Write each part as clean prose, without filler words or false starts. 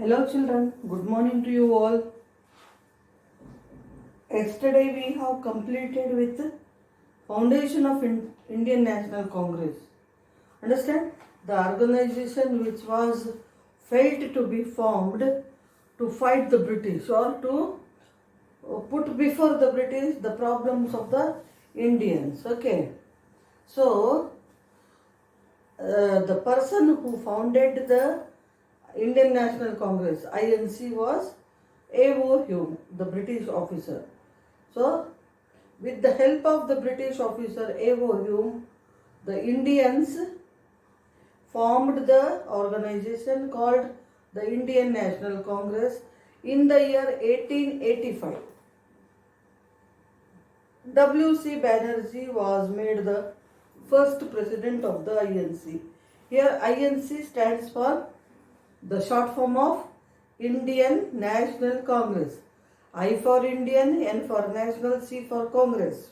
Hello children, good morning to you all. Yesterday we have completed with Foundation of Indian National Congress. Understand? The organization which was felt to be formed to fight the British or to put before the British the problems of the Indians. Okay. So, the person who founded the Indian National Congress, INC, was A.O. Hume, the British officer. So, with the help of the British officer A.O. Hume, the Indians formed the organization called the Indian National Congress in the year 1885. W.C. Banerjee was made the first president of the INC. Here INC stands for the short form of Indian National Congress. I for Indian, N for National, C for Congress.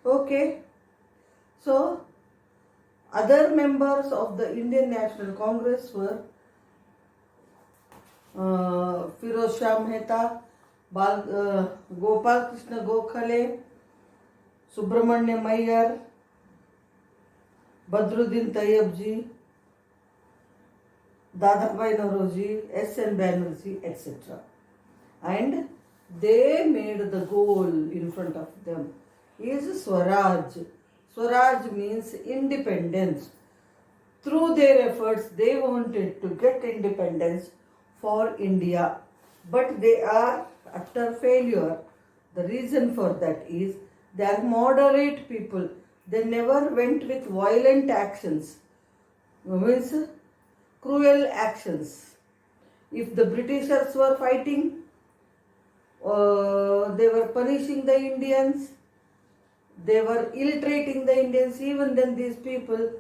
Okay. So, other members of the Indian National Congress were Firoz Shah Mehta, Gopal Krishna Gokhale, Subramanya Iyer, Badruddin Tayyabji, Dadabhai Nauroji, S.N. Banerjee, etc. And they made the goal in front of them is Swaraj. Swaraj means independence. Through their efforts, they wanted to get independence for India, but they are utter failure. The reason for that is they are moderate people. They never went with violent actions, means cruel actions. If the Britishers were fighting, they were punishing the Indians, they were ill-treating the Indians. Even then these people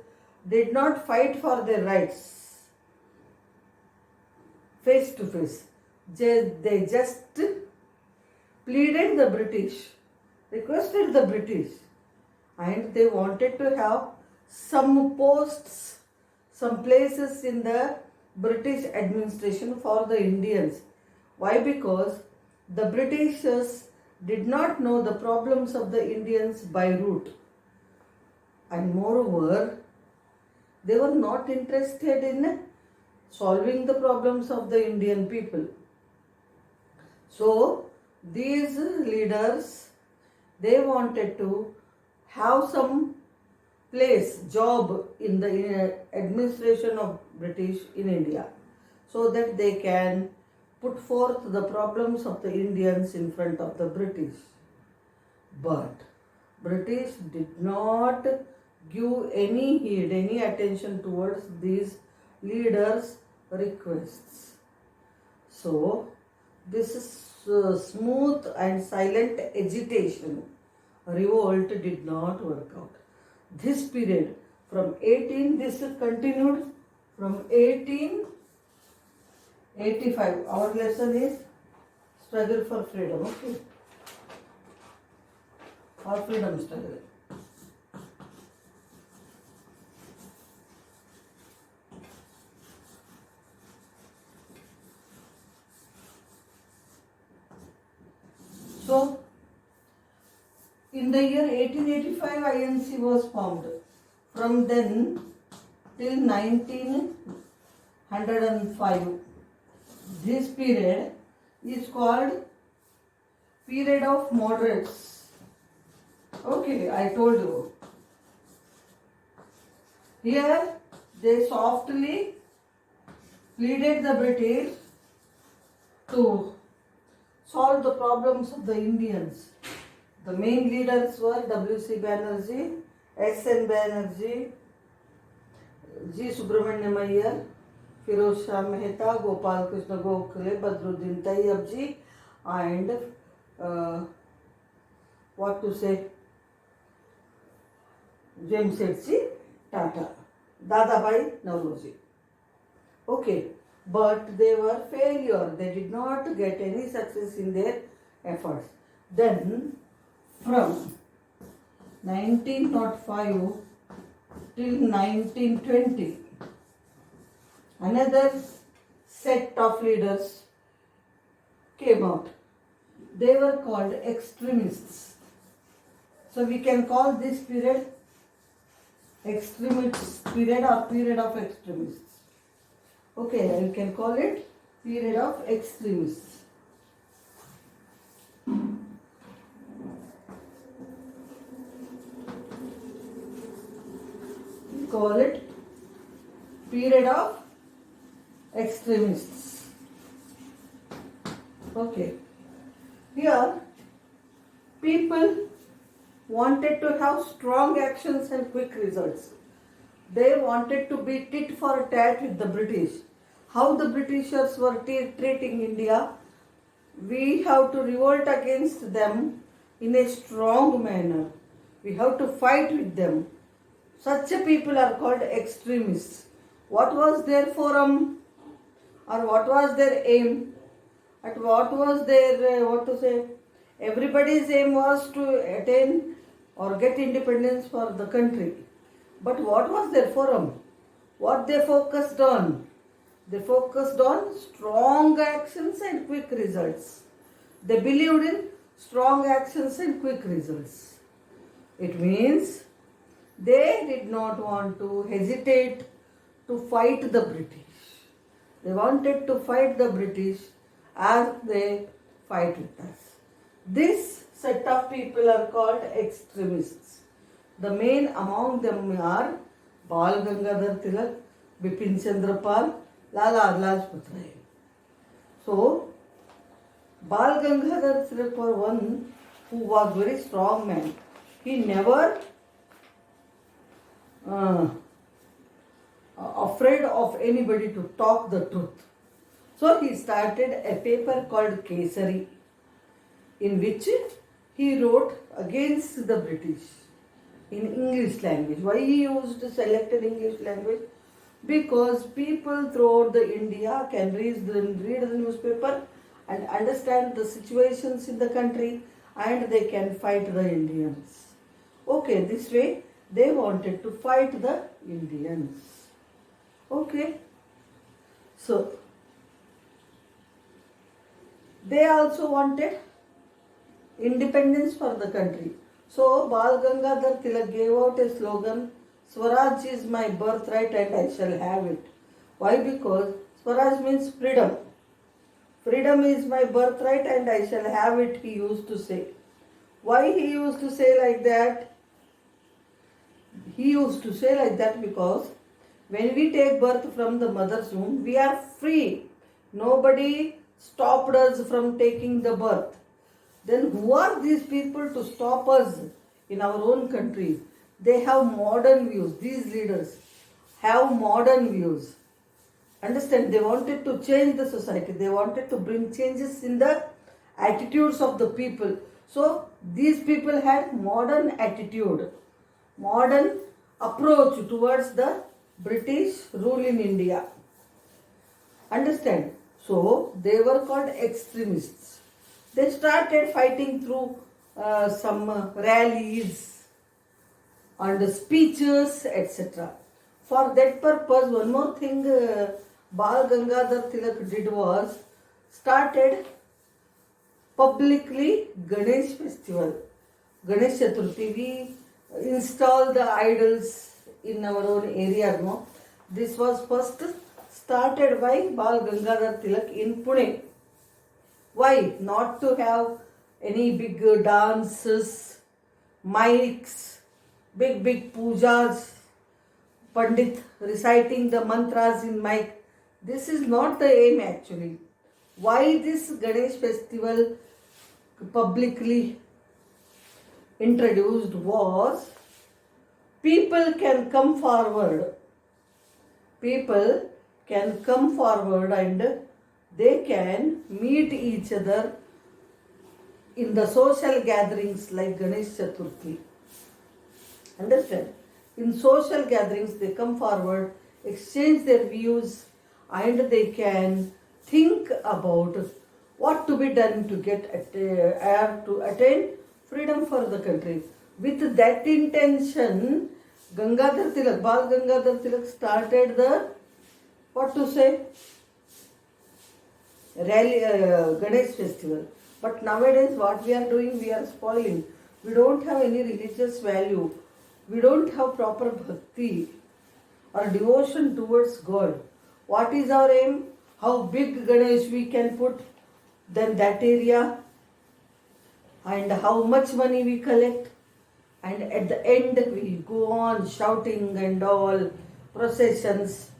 did not fight for their rights face to face. They just pleaded the British, requested the British, and they wanted to have some posts, some places in the British administration for the Indians. Why? Because the Britishers did not know the problems of the Indians by root, and moreover, they were not interested in solving the problems of the Indian people. So, these leaders, they wanted to have some place, job in the administration of British in India, so that they can put forth the problems of the Indians in front of the British. But British did not give any heed, any attention towards these leaders' requests. So, this is smooth and silent agitation, revolt did not work out. This period this continued from 1885. Our lesson is struggle for freedom, okay? Or freedom struggle. So, in the year 1885, INC was formed. From then till 1905, this period is called period of moderates. Okay, I told you. Here they softly pleaded the British to solve the problems of the Indians. The main leaders were W.C. Banerjee, S.N. Banerjee, G. Subramanya Iyer, Firoz Shah Mehta, Gopal Krishna Gokhale, Badruddin Tayyabji, and Jamsetji Tata, Dadabhai Nauroji. Okay, but they were failure. They did not get any success in their efforts. Then, from 1905 till 1920, another set of leaders came out. They were called extremists. So we can call this period extremist period or period of extremists. Okay, you can call it period of extremists. We call it period of extremists. Okay. Here, people wanted to have strong actions and quick results. They wanted to be tit for tat with the British. How the Britishers were treating India, we have to revolt against them in a strong manner. We have to fight with them. Such people are called extremists. What was their forum or what was their aim? At what was their, everybody's aim was to attain or get independence for the country. But what was their forum? What they focused on? They focused on strong actions and quick results. They believed in strong actions and quick results. It means they did not want to hesitate to fight the British. They wanted to fight the British as they fight with us. This set of people are called extremists. The main among them are Bal Gangadhar Tilak, Bipin Chandra Pal, Lala Lajpat Rai. So, Bal Gangadhar Tilak was one who was very strong man. He never afraid of anybody to talk the truth. So he started a paper called Kesari, in which he wrote against the British in English language. Why he used selected English language? Because people throughout the India can read the newspaper and understand the situations in the country, and they can fight the Indians. Okay, this way they wanted to fight the Indians. Okay, so they also wanted independence for the country. So Bal Gangadhar Tilak gave out a slogan, Swaraj is my birthright and I shall have it. Why? Because Swaraj means freedom. Freedom is my birthright and I shall have it, he used to say. Why he used to say like that? He used to say like that because when we take birth from the mother's womb, we are free. Nobody stopped us from taking the birth. Then who are these people to stop us in our own country? They have modern views. These leaders have modern views. Understand? They wanted to change the society. They wanted to bring changes in the attitudes of the people. So these people had modern attitude, modern approach towards the British rule in India. Understand? So they were called extremists. They started fighting through some rallies and speeches, etc. For that purpose, one more thing Bal Gangadhar Tilak did was started publicly Ganesh festival. Ganesh Chaturthi, we install the idols in our own area. No? This was first started by Bal Gangadhar Tilak in Pune. Why? Not to have any big dances, mics, big pujas, Pandit reciting the mantras in mic. This is not the aim actually. Why this Ganesh festival publicly introduced was people can come forward. People can come forward and they can meet each other in the social gatherings like Ganesh Chaturthi. Understand? In social gatherings, they come forward, exchange their views, and they can think about what to be done to get to attain freedom for the country. With that intention, Gangadhar Tilak, Bal Gangadhar Tilak started the, what to say, rally, Ganesh festival. But nowadays, what we are doing, we are spoiling. We don't have any religious value. We don't have proper bhakti or devotion towards God. What is our aim? How big Ganesh we can put, then that area, and how much money we collect, and at the end we go on shouting and all processions,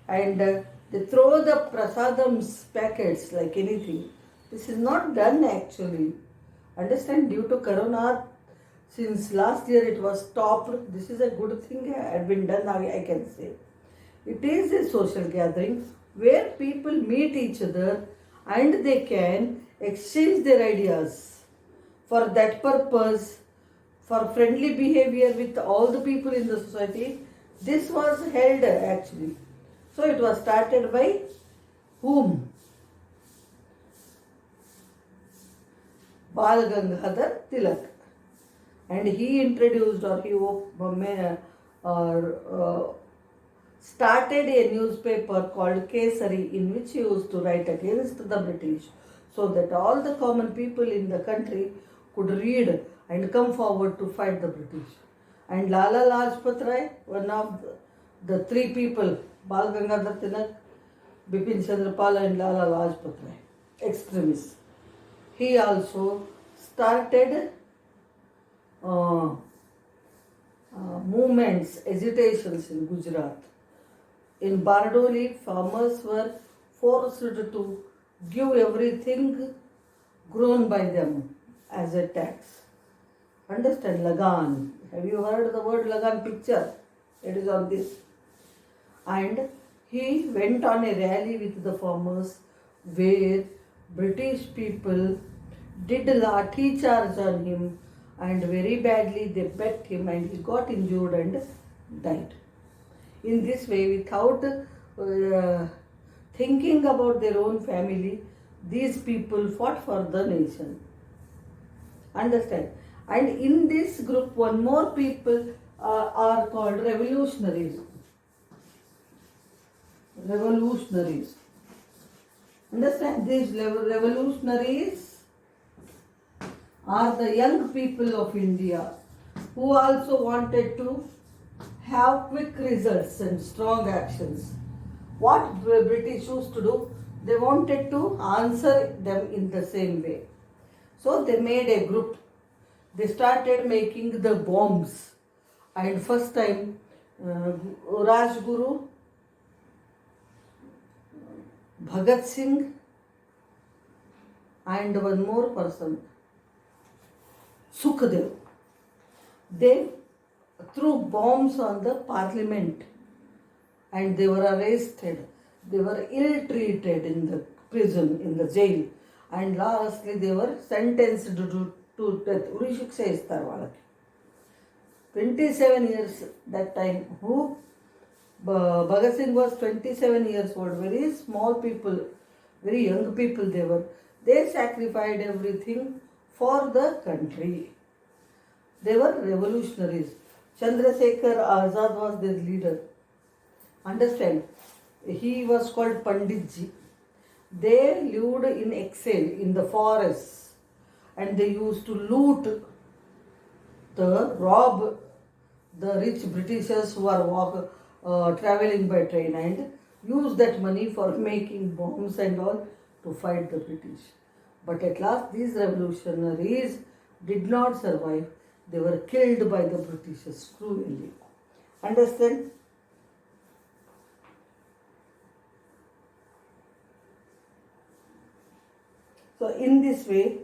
and they throw the prasadams packets like anything. This is not done actually. Understand, due to corona, since last year it was stopped. This is a good thing had been done, I can say. It is a social gathering where people meet each other and they can exchange their ideas. For that purpose, for friendly behavior with all the people in the society, this was held actually. So it was started by whom? Bal Gangadhar Tilak. And he introduced, or he started a newspaper called Kesari, in which he used to write against the British, so that all the common people in the country could read and come forward to fight the British. And Lala Lajpat Rai, one of the three people, Bal Gangadhar Tilak, Bipin Chandrapal and Lala Lajpat Rai, extremists. He also started movements, agitations in Gujarat. In Bardoli, farmers were forced to give everything grown by them as a tax. Understand, Lagan. Have you heard the word Lagan picture? It is on this. And he went on a rally with the farmers where British people did lathi charge on him, and very badly they beat him and he got injured and died. In this way, without thinking about their own family, these people fought for the nation. Understand? And in this group, one more people are called revolutionaries. Revolutionaries. Understand? These revolutionaries are the young people of India who also wanted to have quick results and strong actions. What the British used to do, they wanted to answer them in the same way. So they made a group. They started making the bombs. And first time, Rajguru, Bhagat Singh, and one more person, Sukhdev, they threw bombs on the parliament and they were arrested. They were ill-treated in the prison, in the jail, and lastly they were sentenced to death. Uri shiksha istar valaki. 27 years that time. Who? Bhagat Singh was 27 years old. Very small people, very young people they were. They sacrificed everything for the country. They were revolutionaries. Chandrasekhar Azad was their leader. Understand? He was called Panditji. They lived in exile in the forests and they used to rob the rich Britishers who are traveling by train and use that money for making bombs and all to fight the British. But at last these revolutionaries did not survive. They were killed by the Britishers cruelly. Understand? So in this way,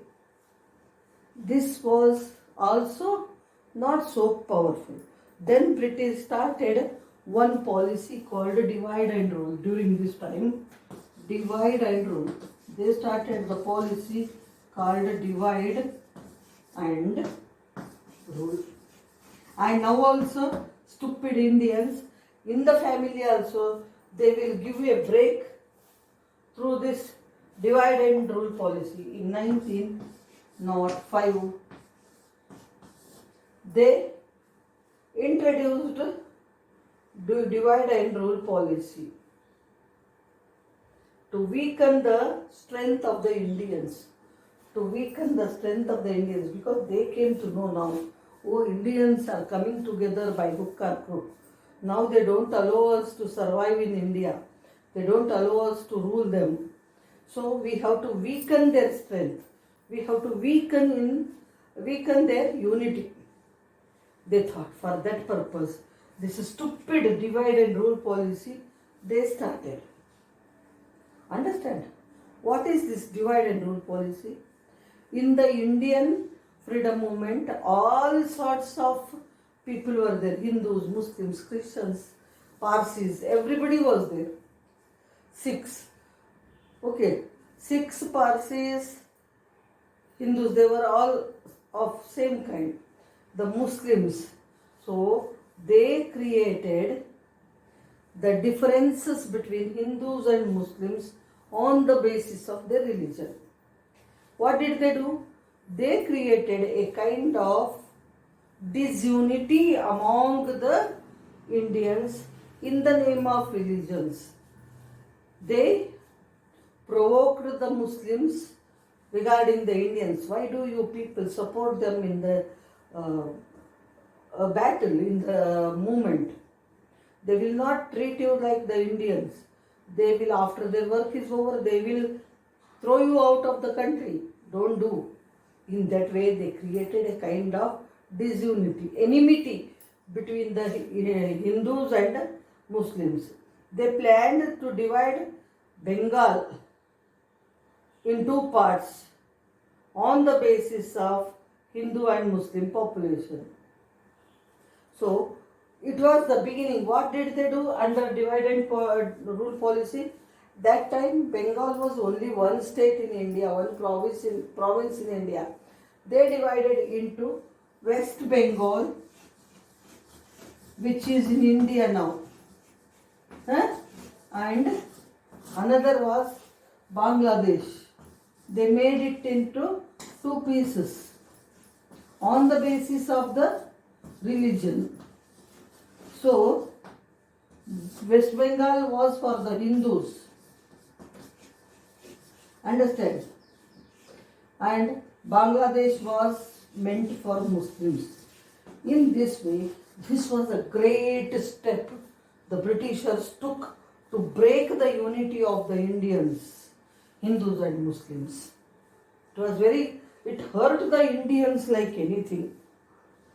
this was also not so powerful. Then British started one policy called divide and rule. During this time, divide and rule. They started the policy called divide and rule. And now also, stupid Indians, in the family also, they will give a break through this divide and rule policy. In 1905, they introduced divide and rule policy to weaken the strength of the Indians. To weaken the strength of the Indians, because they came to know now, oh, Indians are coming together by hook or crook. Now they don't allow us to survive in India. They don't allow us to rule them. So we have to weaken their strength. We have to weaken their unity. They thought for that purpose, this stupid divide and rule policy they started. Understand? What is this divide and rule policy? In the Indian freedom movement, all sorts of people were there. Hindus, Muslims, Christians, Parsis, everybody was there. Sikhs. Okay. Sikhs, Parsis, Hindus, they were all of same kind. The Muslims. So they created the differences between Hindus and Muslims on the basis of their religion. What did they do? They created a kind of disunity among the Indians in the name of religions. They provoked the Muslims regarding the Indians. Why do you people support them in the battle, in the movement? They will not treat you like the Indians. They will, after their work is over, they will throw you out of the country. Don't do. In that way, they created a kind of disunity, enmity between the Hindus and Muslims. They planned to divide Bengal in two parts on the basis of Hindu and Muslim population. So, it was the beginning. What did they do under divide and rule policy? That time Bengal was only one state in India, one province in India. They divided into West Bengal, which is in India now, and another was Bangladesh. They made it into two pieces on the basis of the religion. So, West Bengal was for the Hindus. Understand? And Bangladesh was meant for Muslims. In this way, this was a great step the Britishers took to break the unity of the Indians, Hindus and Muslims. It hurt the Indians like anything.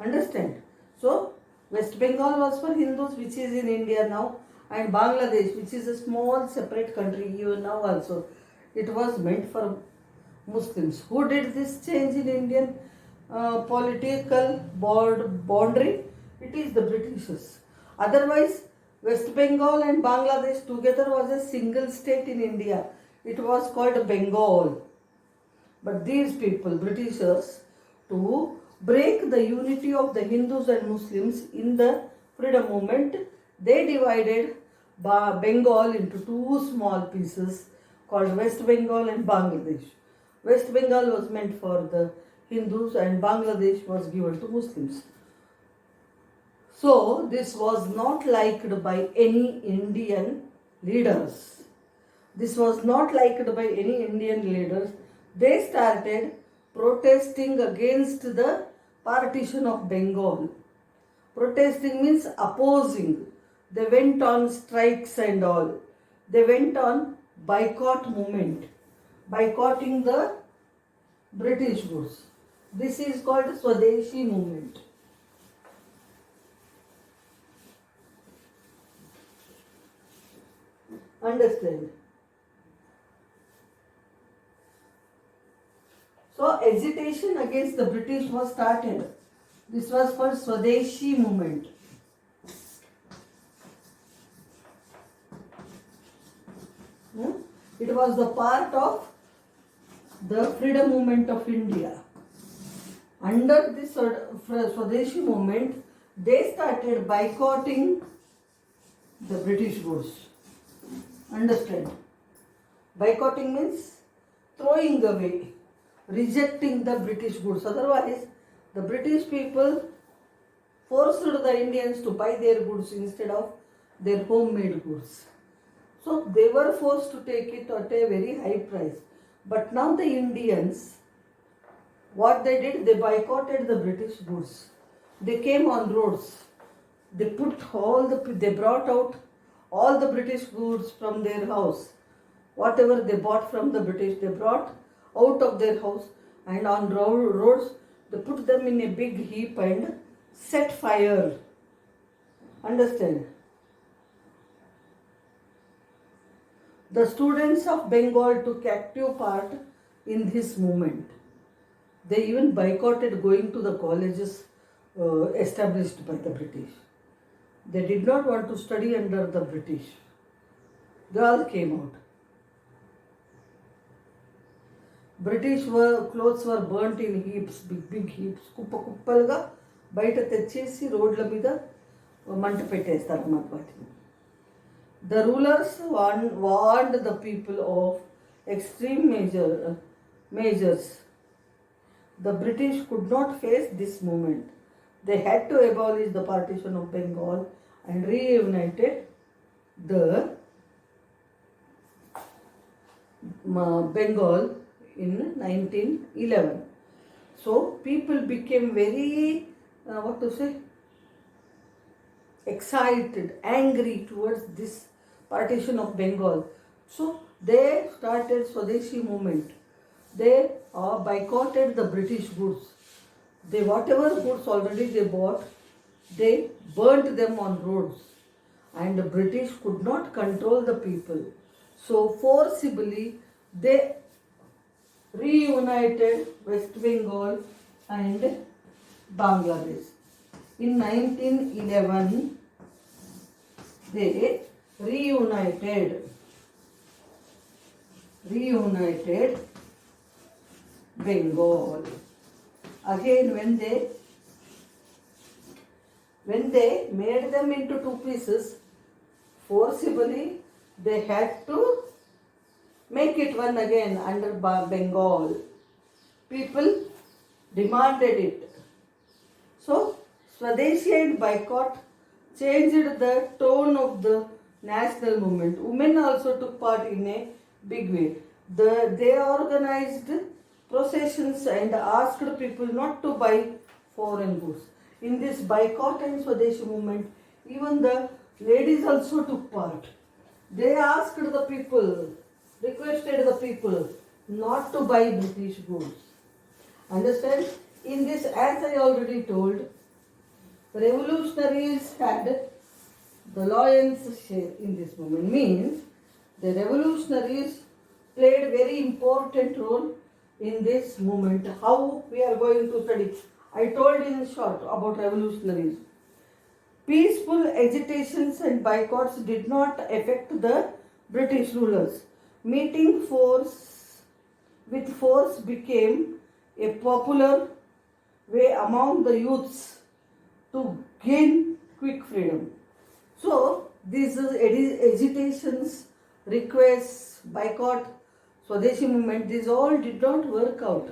Understand? So, West Bengal was for Hindus, which is in India now, and Bangladesh, which is a small separate country even now also, it was meant for Muslims. Who did this change in Indian political boundary? It is the Britishers. Otherwise, West Bengal and Bangladesh together was a single state in India. It was called Bengal. But these people, Britishers, to break the unity of the Hindus and Muslims in the freedom movement, they divided Bengal into two small pieces called West Bengal and Bangladesh. West Bengal was meant for the Hindus and Bangladesh was given to Muslims. So, this was not liked by any Indian leaders. This was not liked by any Indian leaders. They started protesting against the partition of Bengal. Protesting means opposing. They went on strikes and all. They went on boycott movement, boycotting the British goods. This is called Swadeshi movement. Understand? So agitation against the British was started. This was called Swadeshi movement. It was the part of the freedom movement of India. Under this Swadeshi movement, they started boycotting the British goods. Understand? Boycotting means throwing away, rejecting the British goods. Otherwise, the British people forced the Indians to buy their goods instead of their homemade goods. So they were forced to take it at a very high price. But now the Indians, what they did, they boycotted the British goods. They came on roads. They brought out all the British goods from their house. Whatever they bought from the British, they brought out of their house, and on roads, they put them in a big heap and set fire. Understand? The students of Bengal took active part in this movement. They even boycotted going to the colleges established by the British. They did not want to study under the British. They all came out. British clothes were burnt in heaps, big heaps. కుప్పలుగా బయట తెచ్చేసి రోడ్ల మీద మంట పెట్టేస్తారు అన్నమాట వాటిని. The rulers warned the people of extreme measures. The British could not face this movement. They had to abolish the partition of Bengal and reunited the Bengal in 1911. So people became very, excited, angry towards this partition of Bengal. So they started Swadeshi movement. They boycotted the British goods. Whatever goods already they bought, they burnt them on roads. And the British could not control the people. So forcibly they reunited West Bengal and Bangladesh. In 1911, they reunited Bengal. Again, when they made them into two pieces, forcibly they had to make it one again under Bengal. People demanded it. So Swadeshi and boycott changed the tone of the national movement. Women also took part in a big way. They organized processions and asked people not to buy foreign goods. In this boycott and Swadeshi movement, even the ladies also took part. They asked the people, requested the people not to buy British goods. Understand? In this, as I already told, the revolutionaries had the lion's share in this movement. Means the revolutionaries played very important role in this movement. How we are going to study? I told in short about revolutionaries. Peaceful agitations and boycotts did not affect the British rulers. Meeting with force became a popular way among the youths to gain quick freedom. So these agitations, requests, boycott, Swadeshi movement, these all did not work out.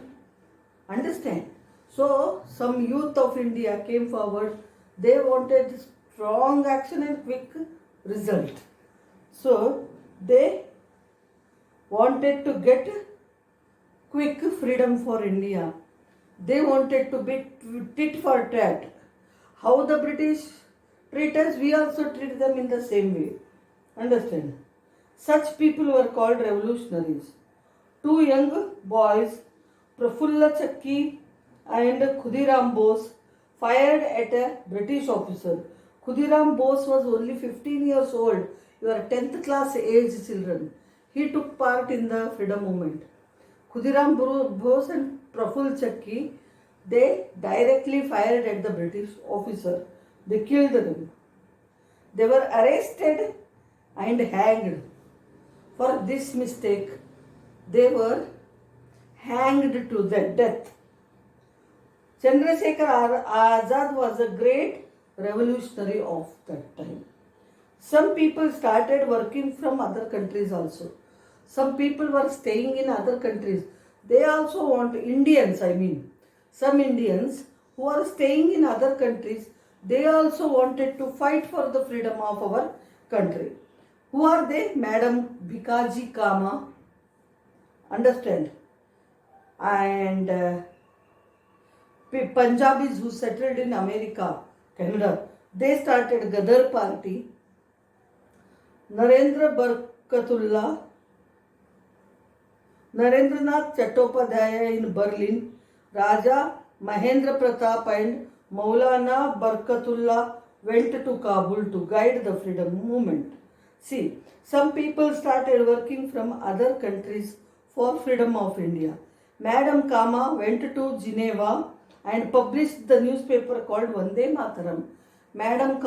Understand? So some youth of India came forward. They wanted strong action and quick result. So they wanted to get quick freedom for India. They wanted to be tit for tat. How the British treat us, we also treat them in the same way. Understand? Such people were called revolutionaries. Two young boys, Prafulla Chakki and Khudiram Bose, fired at a British officer. Khudiram Bose was only 15 years old. You are 10th class age children. He took part in the freedom movement. Khudiram Bose and Prafulla Chakki, they directly fired at the British officer. They killed them. They were arrested and hanged. For this mistake, they were hanged to the death. Chandrasekhar Azad was a great revolutionary of that time. Some people started working from other countries also. Some people were staying in other countries. They also want Indians, some Indians who are staying in other countries, they also wanted to fight for the freedom of our country. Who are they? Madam Bhikaji Kama, understand? And Punjabis who settled in America, Canada, they started Gadar Party. Narendranath Chattopadhyaya in Berlin, Raja Mahendra Pratap and Maulana Barkatullah went to Kabul to guide the freedom movement. See, some people started working from other countries for freedom of India. Madam Kama went to Geneva and published the newspaper called Vande Mataram. Madam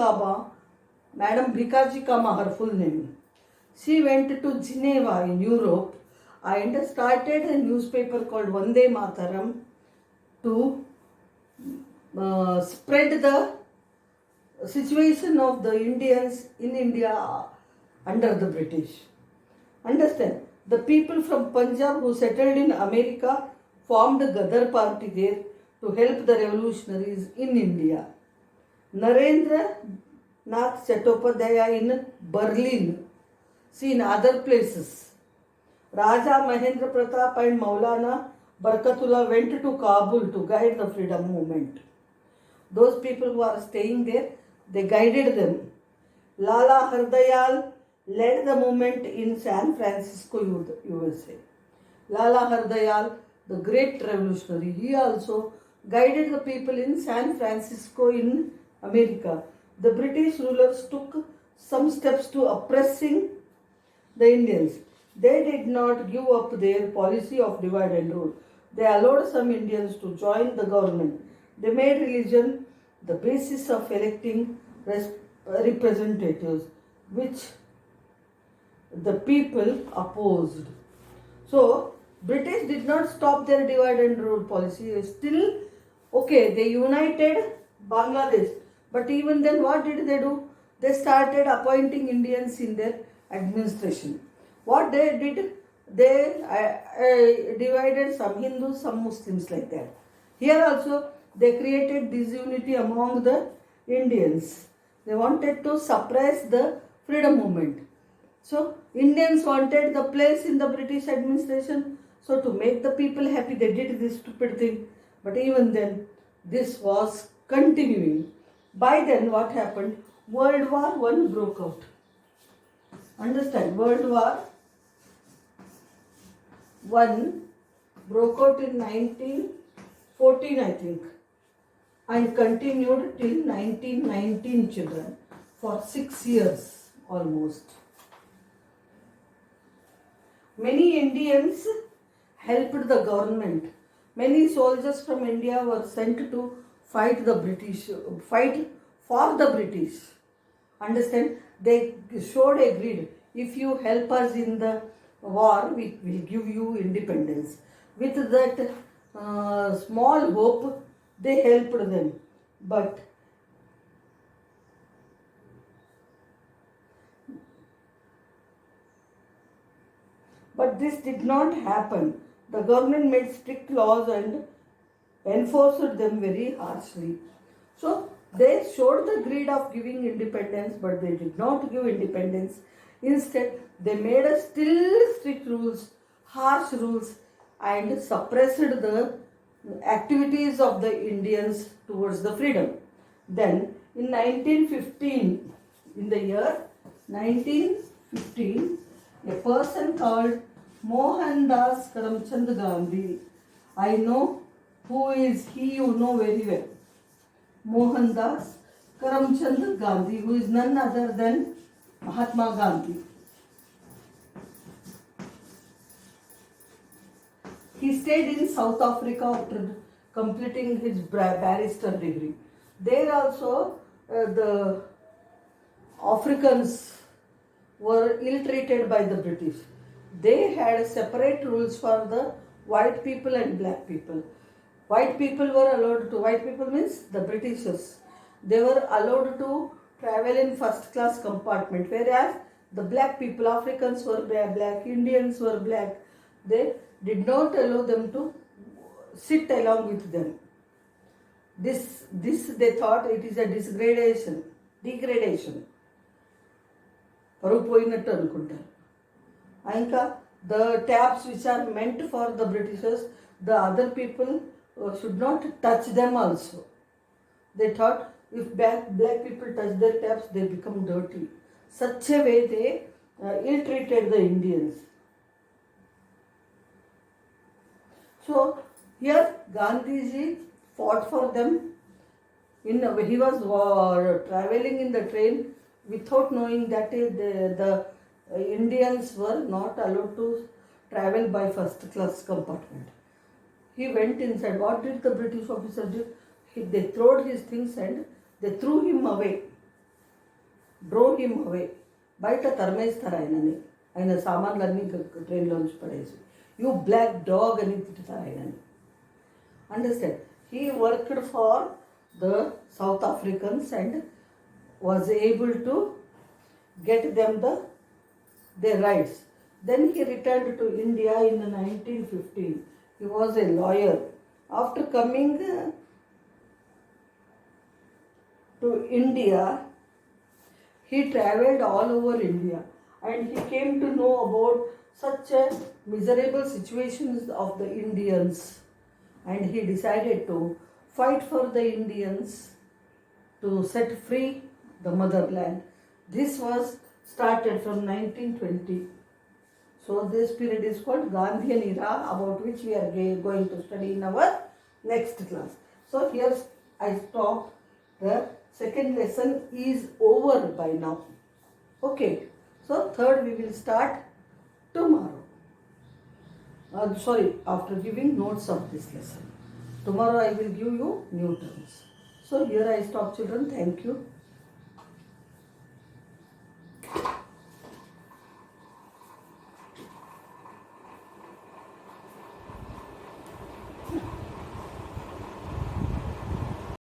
Bhikaji Kama, her full name. She went to Geneva in Europe and started a newspaper called Vande Mataram to spread the situation of the Indians in India under the British. Understand? The people from Punjab who settled in America formed a Gadar party there to help the revolutionaries in India. Narendra Nath Chattopadhyaya in Berlin. See, in other places. Raja Mahendra Pratap and Maulana Barkatullah went to Kabul to guide the freedom movement. Those people who are staying there, they guided them. Lala Hardayal led the movement in San Francisco, USA. Lala Hardayal, the great revolutionary, he also guided the people in San Francisco in America. The British rulers took some steps to oppressing the Indians. They did not give up their policy of divide and rule. They allowed some Indians to join the government. They made religion the basis of electing representatives, which the people opposed. So, British did not stop their divide and rule policy. Still, okay, they united Bangladesh. But even then, what did they do? They started appointing Indians in their administration. What they did, they divided some Hindus, some Muslims, like that. Here also, they created disunity among the Indians. They wanted to suppress the freedom movement. So, Indians wanted the place in the British administration. So, to make the people happy, they did this stupid thing. But even then, this was continuing. By then, what happened? World War I broke out. Understand? World War I broke out in 1914, I think, and continued till 1919, children, for 6 years almost. Many Indians helped the government. Many soldiers from India were sent to fight for the British. Understand? They showed a greed. If you help us in the war, we will give you independence. With that small hope, they helped them. But this did not happen. The government made strict laws and enforced them very harshly. So they showed the greed of giving independence, but they did not give independence. Instead, they made a still strict rules, harsh rules, and suppressed the activities of the Indians towards the freedom. Then, in 1915, in the year 1915, a person called Mohandas Karamchand Gandhi. I know who is he, you know very well. Mohandas Karamchand Gandhi, who is none other than Mahatma Gandhi. He stayed in South Africa after completing his barrister degree. There also the Africans were ill-treated by the British. They had separate rules for the white people and black people. White people means the Britishers. They were allowed to travel in first class compartment, whereas the black people, Africans were black, Indians were black. They did not allow them to sit along with them. This they thought it is a degradation. పరుగు పోయినట్టు అనుకుంటారు. ఇంకా the tabs which are meant for the Britishers, the other people should not touch them also. They thought if black people touch their taps, they become dirty. Such a way they ill-treated the Indians. So here Gandhiji fought for them. He was traveling in the train without knowing that the Indians were not allowed to travel by first class compartment. He went inside. What did the British officer do? They threw his things and they threw him away, drove him away. బయట తరిమేస్తారు ఆయనని, ఆయన సామాన్లన్నీ ట్రైన్లోంచి పడేసి, you black dog అని తిట్టుతారు ఆయనని. Understand? He worked for the south Africans and was able to get them their rights. Then he returned to India in 1915. He was a lawyer. After coming to India, he travelled all over India and he came to know about such a miserable situations of the Indians, and he decided to fight for the Indians to set free the motherland. This was started from 1920. So this period is called Gandhian era, about which we are going to study in our next class. So here I stop. The second lesson is over by now. Okay. So third we will start tomorrow. After giving notes of this lesson. Tomorrow I will give you new terms. So here I stop, children. Thank you.